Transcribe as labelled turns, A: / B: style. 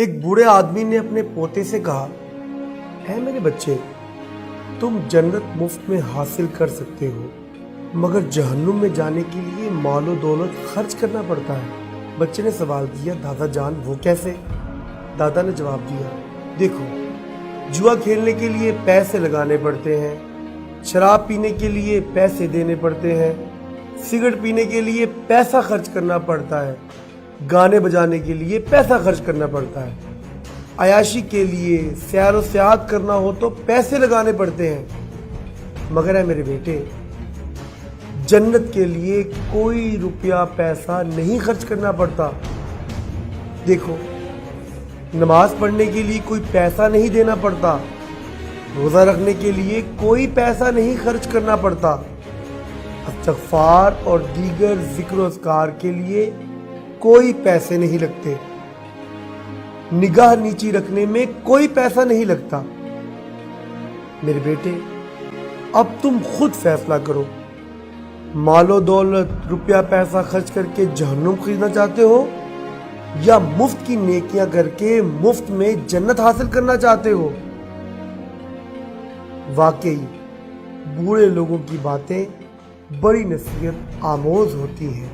A: ایک بوڑھے آدمی نے اپنے پوتے سے کہا، اے میرے بچے، تم جنت مفت میں حاصل کر سکتے ہو، مگر جہنم میں جانے کے لیے مال و دولت خرچ کرنا پڑتا ہے۔ بچے نے سوال کیا، دادا جان وہ کیسے؟ دادا نے جواب دیا، دیکھو، جوا کھیلنے کے لیے پیسے لگانے پڑتے ہیں، شراب پینے کے لیے پیسے دینے پڑتے ہیں، سگریٹ پینے کے لیے پیسہ خرچ کرنا پڑتا ہے، گانے بجانے کے لیے پیسہ خرچ کرنا پڑتا ہے، عیاشی کے لیے سیر و سیاحت کرنا ہو تو پیسے لگانے پڑتے ہیں، مگر اے میرے بیٹے، جنت کے لیے کوئی روپیہ پیسہ نہیں خرچ کرنا پڑتا۔ دیکھو، نماز پڑھنے کے لیے کوئی پیسہ نہیں دینا پڑتا، روزہ رکھنے کے لیے کوئی پیسہ نہیں خرچ کرنا پڑتا، استغفار اور دیگر ذکر و اذکار کے لیے کوئی پیسے نہیں لگتے، نگاہ نیچی رکھنے میں کوئی پیسہ نہیں لگتا۔ میرے بیٹے، اب تم خود فیصلہ کرو، مال و دولت روپیہ پیسہ خرچ کر کے جہنم خریدنا چاہتے ہو یا مفت کی نیکیاں کر کے مفت میں جنت حاصل کرنا چاہتے ہو؟ واقعی بوڑھے لوگوں کی باتیں بڑی نصیحت آموز ہوتی ہیں۔